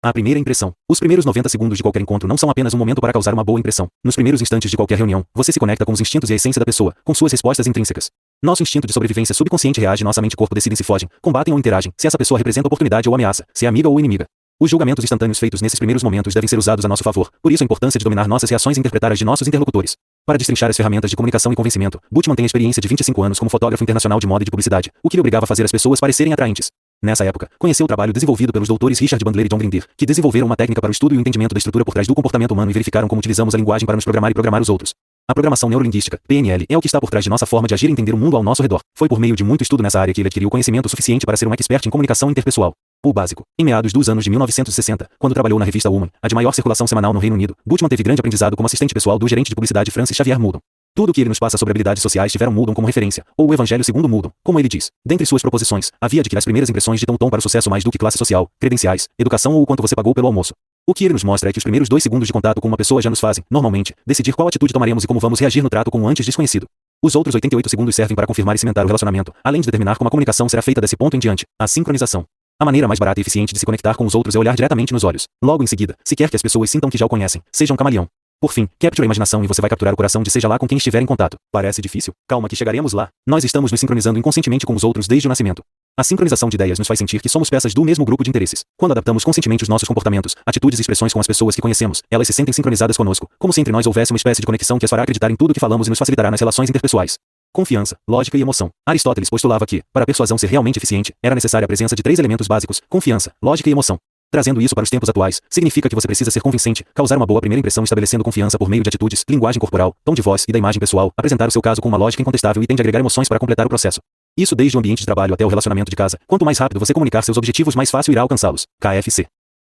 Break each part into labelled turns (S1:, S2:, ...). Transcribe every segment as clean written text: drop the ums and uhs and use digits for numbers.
S1: A primeira impressão. Os primeiros 90 segundos de qualquer encontro não são apenas um momento para causar uma boa impressão. Nos primeiros instantes de qualquer reunião, você se conecta com os instintos e a essência da pessoa, com suas respostas intrínsecas. Nosso instinto de sobrevivência subconsciente reage, nossa mente e corpo decidem se fogem, combatem ou interagem, se essa pessoa representa oportunidade ou ameaça, se é amiga ou inimiga. Os julgamentos instantâneos feitos nesses primeiros momentos devem ser usados a nosso favor, por isso a importância de dominar nossas reações e interpretar as de nossos interlocutores. Para destrinchar as ferramentas de comunicação e convencimento, Butch mantém a experiência de 25 anos como fotógrafo internacional de moda e de publicidade, o que lhe obrigava a fazer as pessoas parecerem atraentes. Nessa época, conheceu o trabalho desenvolvido pelos doutores Richard Bandler e John Grinder, que desenvolveram uma técnica para o estudo e o entendimento da estrutura por trás do comportamento humano e verificaram como utilizamos a linguagem para nos programar e programar os outros. A programação neurolinguística, PNL, é o que está por trás de nossa forma de agir e entender o mundo ao nosso redor. Foi por meio de muito estudo nessa área que ele adquiriu conhecimento suficiente para ser um expert em comunicação interpessoal. O básico. Em meados dos anos de 1960, quando trabalhou na revista Woman, a de maior circulação semanal no Reino Unido, Butch teve grande aprendizado como assistente pessoal do gerente de publicidade Francis Xavier Muldoon. Tudo o que ele nos passa sobre habilidades sociais tiveram Muldoon como referência, ou o Evangelho segundo Muldoon, como ele diz. Dentre suas proposições, havia de que as primeiras impressões ditam o tom para o sucesso mais do que classe social, credenciais, educação ou o quanto você pagou pelo almoço. O que ele nos mostra é que os primeiros 2 segundos de contato com uma pessoa já nos fazem, normalmente, decidir qual atitude tomaremos e como vamos reagir no trato com um antes desconhecido. Os outros 88 segundos servem para confirmar e cimentar o relacionamento, além de determinar como a comunicação será feita desse ponto em diante, a sincronização. A maneira mais barata e eficiente de se conectar com os outros é olhar diretamente nos olhos. Logo em seguida, se quer que as pessoas sintam que já o conhecem, seja um camaleão. Por fim, capture a imaginação e você vai capturar o coração de seja lá com quem estiver em contato. Parece difícil? Calma que chegaremos lá. Nós estamos nos sincronizando inconscientemente com os outros desde o nascimento. A sincronização de ideias nos faz sentir que somos peças do mesmo grupo de interesses. Quando adaptamos conscientemente os nossos comportamentos, atitudes e expressões com as pessoas que conhecemos, elas se sentem sincronizadas conosco, como se entre nós houvesse uma espécie de conexão que as fará acreditar em tudo que falamos e nos facilitará nas relações interpessoais. Confiança, lógica e emoção. Aristóteles postulava que, para a persuasão ser realmente eficiente, era necessária a presença de 3 elementos básicos: confiança, lógica e emoção. Trazendo isso para os tempos atuais, significa que você precisa ser convincente, causar uma boa primeira impressão estabelecendo confiança por meio de atitudes, linguagem corporal, tom de voz e da imagem pessoal, apresentar o seu caso com uma lógica incontestável e tende a agregar emoções para completar o processo. Isso desde o ambiente de trabalho até o relacionamento de casa. Quanto mais rápido você comunicar seus objetivos, mais fácil irá alcançá-los. KFC.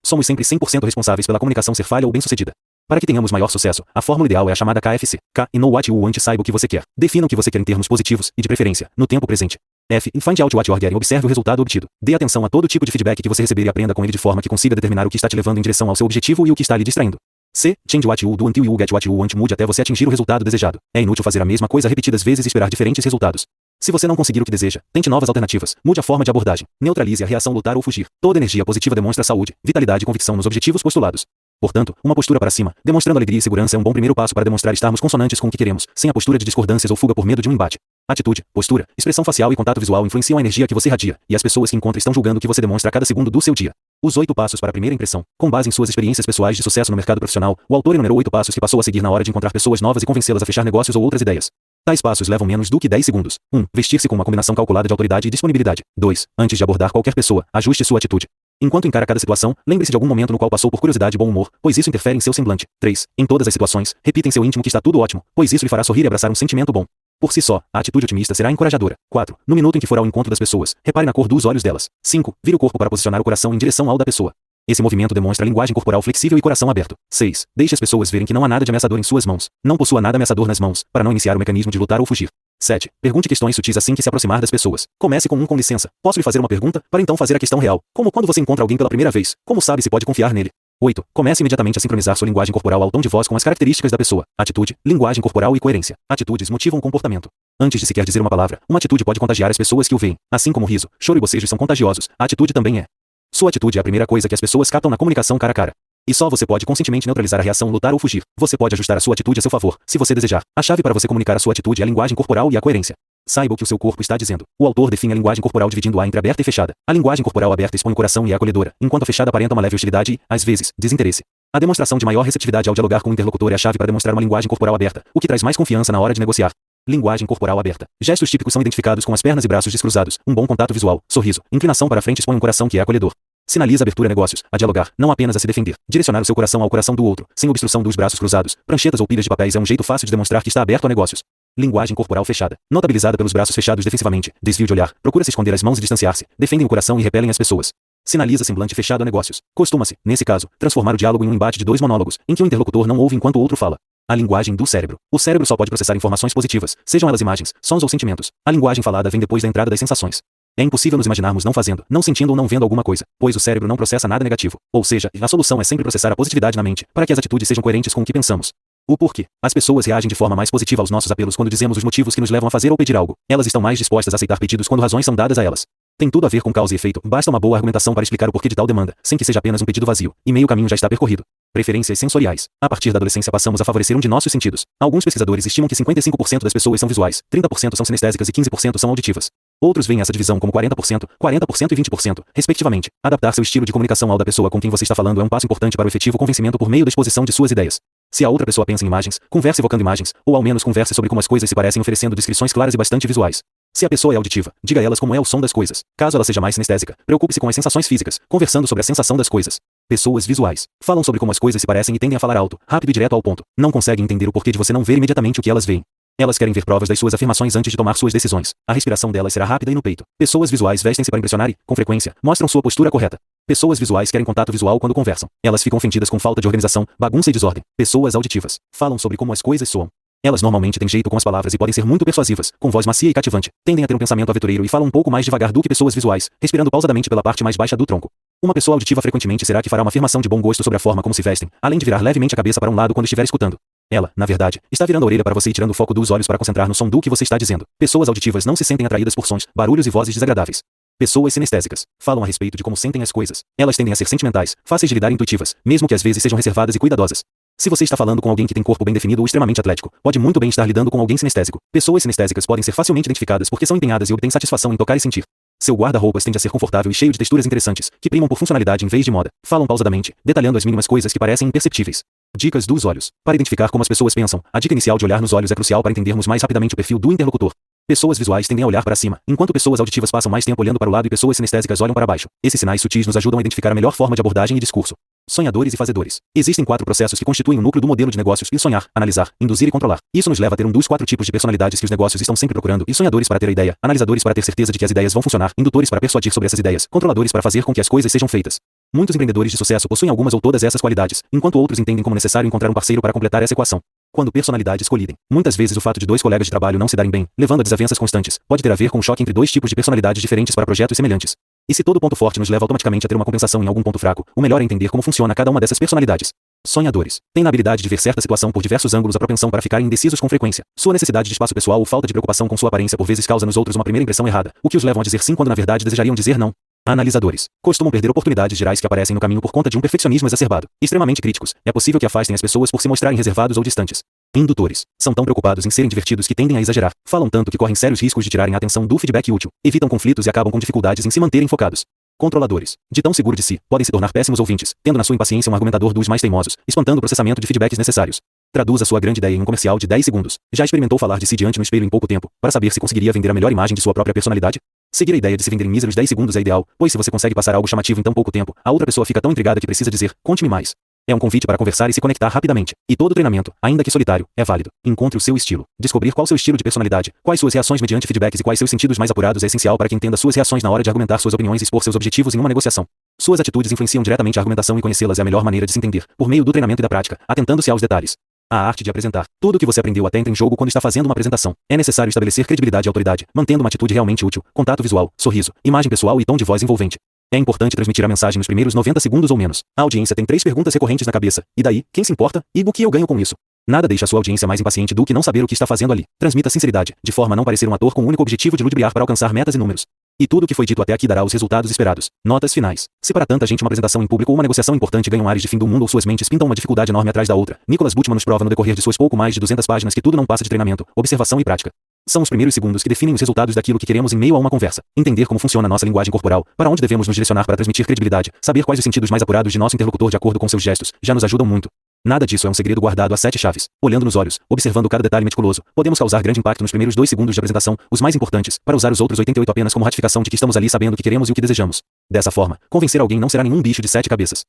S1: Somos sempre 100% responsáveis pela comunicação ser falha ou bem-sucedida. Para que tenhamos maior sucesso, a fórmula ideal é a chamada KFC. K e know what you want, saiba o que você quer. Defina o que você quer em termos positivos e de preferência, no tempo presente. F. Find out what you are getting. Observe o resultado obtido. Dê atenção a todo tipo de feedback que você receber e aprenda com ele de forma que consiga determinar o que está te levando em direção ao seu objetivo e o que está lhe distraindo. C. Change what you do until you get what you want. Mude até você atingir o resultado desejado. É inútil fazer a mesma coisa repetidas vezes e esperar diferentes resultados. Se você não conseguir o que deseja, tente novas alternativas. Mude a forma de abordagem. Neutralize a reação lutar ou fugir. Toda energia positiva demonstra saúde, vitalidade e convicção nos objetivos postulados. Portanto, uma postura para cima, demonstrando alegria e segurança é um bom primeiro passo para demonstrar estarmos consonantes com o que queremos, sem a postura de discordâncias ou fuga por medo de um embate. Atitude, postura, expressão facial e contato visual influenciam a energia que você irradia, e as pessoas que encontra estão julgando o que você demonstra a cada segundo do seu dia. Os 8 passos para a primeira impressão. Com base em suas experiências pessoais de sucesso no mercado profissional, o autor enumerou 8 passos que passou a seguir na hora de encontrar pessoas novas e convencê-las a fechar negócios ou outras ideias. Tais passos levam menos do que 10 segundos. 1. Vestir-se com uma combinação calculada de autoridade e disponibilidade. 2. Antes de abordar qualquer pessoa, ajuste sua atitude. Enquanto encara cada situação, lembre-se de algum momento no qual passou por curiosidade e bom humor, pois isso interfere em seu semblante. 3. Em todas as situações, repita em seu íntimo que está tudo ótimo, pois isso lhe fará sorrir e abraçar um sentimento bom. Por si só, a atitude otimista será encorajadora. 4. No minuto em que for ao encontro das pessoas, repare na cor dos olhos delas. 5. Vire o corpo para posicionar o coração em direção ao da pessoa. Esse movimento demonstra linguagem corporal flexível e coração aberto. 6. Deixe as pessoas verem que não há nada de ameaçador em suas mãos. Não possua nada ameaçador nas mãos, para não iniciar o mecanismo de lutar ou fugir. 7. Pergunte questões sutis assim que se aproximar das pessoas. Comece com com licença. Posso lhe fazer uma pergunta? Para então fazer a questão real. Como quando você encontra alguém pela primeira vez. Como sabe se pode confiar nele? 8. Comece imediatamente a sincronizar sua linguagem corporal ao tom de voz com as características da pessoa. Atitude, linguagem corporal e coerência. Atitudes motivam o comportamento. Antes de sequer dizer uma palavra, uma atitude pode contagiar as pessoas que o veem. Assim como o riso, choro e bocejos são contagiosos, a atitude também é. Sua atitude é a primeira coisa que as pessoas captam na comunicação cara a cara. E só você pode conscientemente neutralizar a reação lutar ou fugir. Você pode ajustar a sua atitude a seu favor, se você desejar. A chave para você comunicar a sua atitude é a linguagem corporal e a coerência. Saiba o que o seu corpo está dizendo. O autor define a linguagem corporal dividindo-a entre aberta e fechada. A linguagem corporal aberta expõe o coração e é acolhedora, enquanto a fechada aparenta uma leve hostilidade e, às vezes, desinteresse. A demonstração de maior receptividade ao dialogar com o interlocutor é a chave para demonstrar uma linguagem corporal aberta, o que traz mais confiança na hora de negociar. Linguagem corporal aberta. Gestos típicos são identificados com as pernas e braços descruzados, um bom contato visual, sorriso, inclinação para frente expõe um coração que é acolhedor. Sinaliza abertura a negócios, a dialogar, não apenas a se defender. Direcionar o seu coração ao coração do outro, sem obstrução dos braços cruzados, pranchetas ou pilhas de papéis é um jeito fácil de demonstrar que está aberto a negócios. Linguagem corporal fechada. Notabilizada pelos braços fechados defensivamente, desvio de olhar, procura se esconder as mãos e distanciar-se, defendem o coração e repelem as pessoas. Sinaliza semblante fechado a negócios. Costuma-se, nesse caso, transformar o diálogo em um embate de 2 monólogos, em que o interlocutor não ouve enquanto o outro fala. A linguagem do cérebro. O cérebro só pode processar informações positivas, sejam elas imagens, sons ou sentimentos. A linguagem falada vem depois da entrada das sensações. É impossível nos imaginarmos não fazendo, não sentindo ou não vendo alguma coisa, pois o cérebro não processa nada negativo. Ou seja, a solução é sempre processar a positividade na mente, para que as atitudes sejam coerentes com o que pensamos. O porquê. As pessoas reagem de forma mais positiva aos nossos apelos quando dizemos os motivos que nos levam a fazer ou pedir algo. Elas estão mais dispostas a aceitar pedidos quando razões são dadas a elas. Tem tudo a ver com causa e efeito, basta uma boa argumentação para explicar o porquê de tal demanda, sem que seja apenas um pedido vazio, e meio caminho já está percorrido. Preferências sensoriais. A partir da adolescência passamos a favorecer um de nossos sentidos. Alguns pesquisadores estimam que 55% das pessoas são visuais, 30% são sinestésicas e 15% são auditivas. Outros veem essa divisão como 40%, 40% e 20%, respectivamente. Adaptar seu estilo de comunicação ao da pessoa com quem você está falando é um passo importante para o efetivo convencimento por meio da exposição de suas ideias. Se a outra pessoa pensa em imagens, converse evocando imagens, ou ao menos converse sobre como as coisas se parecem oferecendo descrições claras e bastante visuais. Se a pessoa é auditiva, diga a elas como é o som das coisas. Caso ela seja mais sinestésica, preocupe-se com as sensações físicas, conversando sobre a sensação das coisas. Pessoas visuais falam sobre como as coisas se parecem e tendem a falar alto, rápido e direto ao ponto. Não conseguem entender o porquê de você não ver imediatamente o que elas veem. Elas querem ver provas das suas afirmações antes de tomar suas decisões. A respiração delas será rápida e no peito. Pessoas visuais vestem-se para impressionar e, com frequência, mostram sua postura correta. Pessoas visuais querem contato visual quando conversam. Elas ficam ofendidas com falta de organização, bagunça e desordem. Pessoas auditivas falam sobre como as coisas soam. Elas normalmente têm jeito com as palavras e podem ser muito persuasivas, com voz macia e cativante. Tendem a ter um pensamento aventureiro e falam um pouco mais devagar do que pessoas visuais, respirando pausadamente pela parte mais baixa do tronco. Uma pessoa auditiva frequentemente será que fará uma afirmação de bom gosto sobre a forma como se vestem, além de virar levemente a cabeça para um lado quando estiver escutando. Ela, na verdade, está virando a orelha para você e tirando o foco dos olhos para concentrar no som do que você está dizendo. Pessoas auditivas não se sentem atraídas por sons, barulhos e vozes desagradáveis. Pessoas sinestésicas falam a respeito de como sentem as coisas. Elas tendem a ser sentimentais, fáceis de lidar e intuitivas, mesmo que às vezes sejam reservadas e cuidadosas. Se você está falando com alguém que tem corpo bem definido ou extremamente atlético, pode muito bem estar lidando com alguém sinestésico. Pessoas sinestésicas podem ser facilmente identificadas porque são empenhadas e obtêm satisfação em tocar e sentir. Seu guarda-roupas tende a ser confortável e cheio de texturas interessantes, que primam por funcionalidade em vez de moda. Falam pausadamente, detalhando as mínimas coisas que parecem imperceptíveis. Dicas dos olhos. Para identificar como as pessoas pensam, a dica inicial de olhar nos olhos é crucial para entendermos mais rapidamente o perfil do interlocutor. Pessoas visuais tendem a olhar para cima, enquanto pessoas auditivas passam mais tempo olhando para o lado e pessoas sinestésicas olham para baixo. Esses sinais sutis nos ajudam a identificar a melhor forma de abordagem e discurso. Sonhadores e fazedores. Existem 4 processos que constituem o núcleo do modelo de negócios: e sonhar, analisar, induzir e controlar. Isso nos leva a ter um dos 4 tipos de personalidades que os negócios estão sempre procurando: e sonhadores para ter a ideia, analisadores para ter certeza de que as ideias vão funcionar, indutores para persuadir sobre essas ideias, controladores para fazer com que as coisas sejam feitas. Muitos empreendedores de sucesso possuem algumas ou todas essas qualidades, enquanto outros entendem como necessário encontrar um parceiro para completar essa equação. Quando personalidades colidem. Muitas vezes o fato de 2 colegas de trabalho não se darem bem, levando a desavenças constantes, pode ter a ver com um choque entre 2 tipos de personalidades diferentes para projetos semelhantes. E se todo ponto forte nos leva automaticamente a ter uma compensação em algum ponto fraco, o melhor é entender como funciona cada uma dessas personalidades. Sonhadores. Têm na habilidade de ver certa situação por diversos ângulos a propensão para ficarem indecisos com frequência. Sua necessidade de espaço pessoal ou falta de preocupação com sua aparência por vezes causa nos outros uma primeira impressão errada, o que os levam a dizer sim quando na verdade desejariam dizer não. Analisadores. Costumam perder oportunidades gerais que aparecem no caminho por conta de um perfeccionismo exacerbado. Extremamente críticos. É possível que afastem as pessoas por se mostrarem reservados ou distantes. Indutores. São tão preocupados em serem divertidos que tendem a exagerar. Falam tanto que correm sérios riscos de tirarem a atenção do feedback útil. Evitam conflitos e acabam com dificuldades em se manterem focados. Controladores. De tão seguro de si, podem se tornar péssimos ouvintes, tendo na sua impaciência um argumentador dos mais teimosos, espantando o processamento de feedbacks necessários. Traduza sua grande ideia em um comercial de 10 segundos. Já experimentou falar de si diante no espelho em pouco tempo, para saber se conseguiria vender a melhor imagem de sua própria personalidade? Seguir a ideia de se vender em míseros 10 segundos é ideal, pois se você consegue passar algo chamativo em tão pouco tempo, a outra pessoa fica tão intrigada que precisa dizer: conte-me mais. É um convite para conversar e se conectar rapidamente. E todo treinamento, ainda que solitário, é válido. Encontre o seu estilo. Descobrir qual seu estilo de personalidade, quais suas reações mediante feedbacks e quais seus sentidos mais apurados é essencial para que entenda suas reações na hora de argumentar suas opiniões e expor seus objetivos em uma negociação. Suas atitudes influenciam diretamente a argumentação e conhecê-las é a melhor maneira de se entender, por meio do treinamento e da prática, atentando-se aos detalhes. A arte de apresentar. Tudo o que você aprendeu até entra em jogo quando está fazendo uma apresentação. É necessário estabelecer credibilidade e autoridade, mantendo uma atitude realmente útil, contato visual, sorriso, imagem pessoal e tom de voz envolvente. É importante transmitir a mensagem nos primeiros 90 segundos ou menos. A audiência tem 3 perguntas recorrentes na cabeça. E daí, quem se importa? E o que eu ganho com isso? Nada deixa a sua audiência mais impaciente do que não saber o que está fazendo ali. Transmita sinceridade, de forma a não parecer um ator com o único objetivo de ludibriar para alcançar metas e números. E tudo o que foi dito até aqui dará os resultados esperados. Notas finais. Se para tanta gente uma apresentação em público ou uma negociação importante ganham ares de fim do mundo ou suas mentes pintam uma dificuldade enorme atrás da outra, Nicholas Butman nos prova no decorrer de suas pouco mais de 200 páginas que tudo não passa de treinamento, observação e prática. São os primeiros segundos que definem os resultados daquilo que queremos em meio a uma conversa. Entender como funciona a nossa linguagem corporal, para onde devemos nos direcionar para transmitir credibilidade, saber quais os sentidos mais apurados de nosso interlocutor de acordo com seus gestos, já nos ajudam muito. Nada disso é um segredo guardado a 7 chaves. Olhando nos olhos, observando cada detalhe meticuloso, podemos causar grande impacto nos primeiros 2 segundos de apresentação, os mais importantes, para usar os outros 88 apenas como ratificação de que estamos ali sabendo o que queremos e o que desejamos. Dessa forma, convencer alguém não será nenhum bicho de 7 cabeças.